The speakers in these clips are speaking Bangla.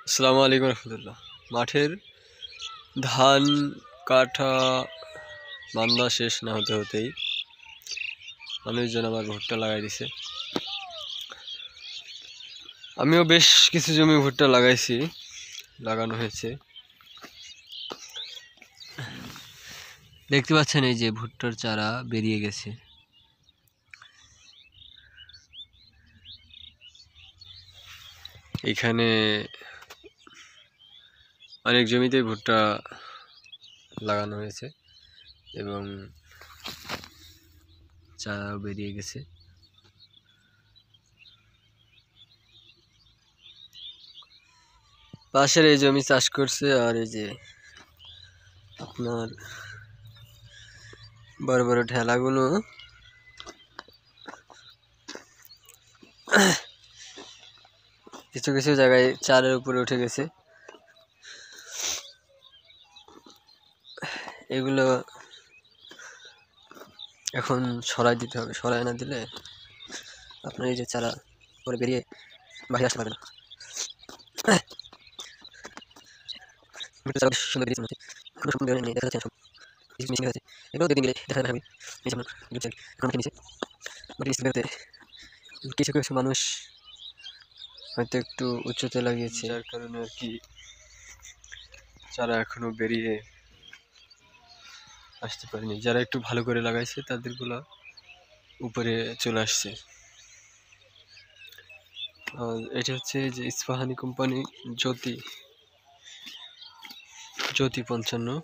আসসালামু আলাইকুম রহমতুল্লাহ। মাঠের ধান কাটা বান্দা শেষ না হতে হতেই মানুষজন আবার ভুট্টা লাগাই দিছে। আমিও বেশ কিছু জমি ভুট্টা লাগানো হয়েছে। দেখতে পাচ্ছেন এই যে ভুট্টার চারা বেরিয়ে গেছে। এখানে অনেক জমিতে ভুট্টা লাগানো হয়েছে এবং চারাও বেরিয়ে গেছে। পাশের এই জমি চাষ করছে, আর এই যে আপনার বড় বড় ঠেলাগুলো কিছু কিছু জায়গায় চারের উপরে উঠে গেছে। এগুলো এখন সরাই দিতে হবে, সরাই না দিলে আপনার এই যে চারা পরে বেরিয়ে বাইরে আসতে পারবে না। সুন্দর বেরিয়েছে, কোনো সুন্দর নেই, দেখা যাচ্ছে সব কিছু মিশিং হয়েছে। এগুলো দুদিন গেলে দেখা যাবে। এই যেমন নিচে কিছু কিছু মানুষ হয়তো একটু উচ্চতে লাগিয়েছে, যার কারণে আর কি চারা এখনো বেরিয়ে আসতে পারেনি। যারা একটু ভালো করে লাগাইছে তাদেরগুলা উপরে চলে আসছে। আর এটা হচ্ছে যে ইস্পাহানি কোম্পানি জ্যোতি 55।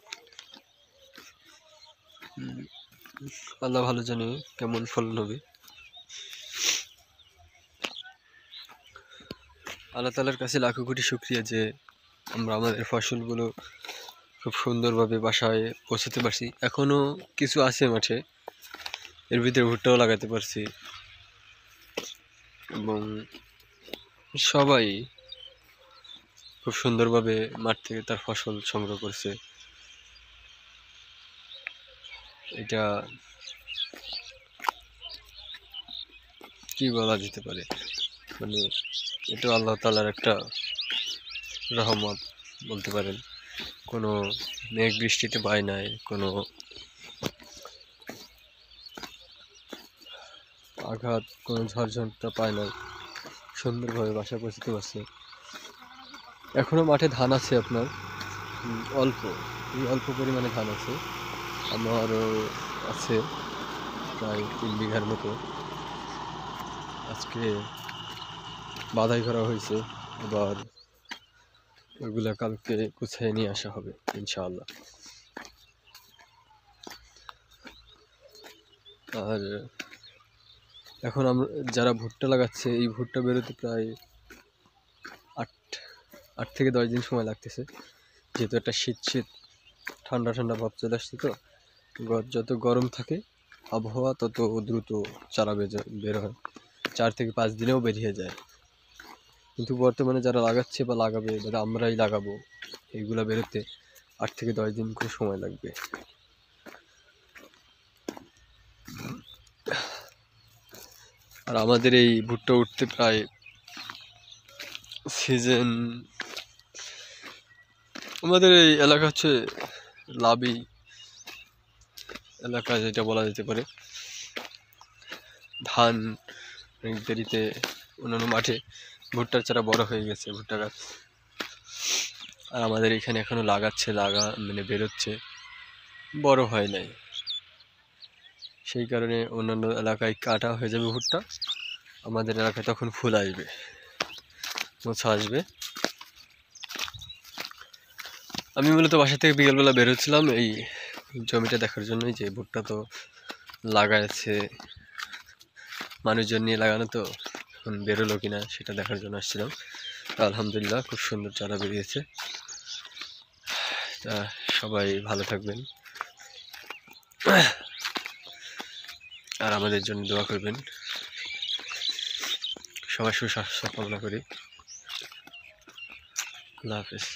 আল্লাহ ভালো জানে কেমন ফলন হবে। আল্লাহ তাআলার কাছে লাখো কোটি শুকরিয়া যে আমরা আমাদের ফসলগুলো খুব সুন্দরভাবে বাসায় পৌঁছাতে পারছি। এখনো কিছু আছে মাঠে, এর ভিতরে ভুট্টাও লাগাতে পারছি এবং সবাই খুব সুন্দরভাবে মাঠ থেকে তার ফসল সংগ্রহ করছে। এটা কি বলা যেতে পারে, মানে এটা আল্লাহ তাআলার একটা রহমত বলতে পারেন। কোনো মেঘ বৃষ্টিতে পায় নাই, কোনো আঘাত, কোনো ঝড়ঝঞ্ঝা পায় নাই, সুন্দরভাবে বাসা পৌঁছতে পারছে। এখনো মাঠে ধান আছে আপনার অল্প পরিমাণে ধান আছে। আমারও আছে প্রায় 3 বিঘার মতো। আজকে বাধাই করা হয়েছে, আবার ওইগুলা কালকে গুছিয়ে নিয়ে আসা হবে ইনশাআল্লাহ। আর এখন আমরা যারা ভুট্টা লাগাচ্ছে, এই ভুট্টা বেরোতে প্রায় 8 থেকে 10 দিন সময় লাগতেছে, যেহেতু একটা শীত ঠান্ডা ভাব চলে আসছে। তো যত গরম থাকে আবহাওয়া তত দ্রুত চারা বের হয়, 4 থেকে 5 দিনেও বেরিয়ে যায়। কিন্তু বর্তমানে যারা লাগাচ্ছে বা লাগাবে, বা আমরাই লাগাবো, এইগুলা বেরোতে 8 থেকে 10 দিন করে সময় লাগবে। আর আমাদের এই ভুট্টা উঠতে প্রায় সিজন, আমাদের এই এলাকা হচ্ছে লাবি এলাকা যেটা বলা যেতে পারে। ধান অনেক দেরিতে, অন্যান্য মাঠে ভুট্টার চারা বড় হয়ে গেছে, ভুট্টা গাছ। আর আমাদের এখানে এখনো মানে বেরোচ্ছে, বড় হয় নাই। সেই কারণে অন্যান্য এলাকায় কাটা হয়ে যাবে ভুট্টা, আমাদের এলাকায় তখন ফুল আসবে, মোছা আসবে। আমি মূলত বাসা থেকে বিকেলবেলা বেরোচ্ছিলাম এই জমিটা দেখার জন্যই, যে ভুট্টা তো লাগাইছে মানুষজন নিয়ে লাগানো, তো এখন বেরোলো কিনা সেটা দেখার জন্য আসছিলাম। আলহামদুলিল্লাহ খুব সুন্দর চারা বেরিয়েছে। তা সবাই ভালো থাকবেন আর আমাদের জন্য দোয়া করবেন। সবাই সুস্বাস্থ্য কামনা করি। আল্লাহ হাফেজ।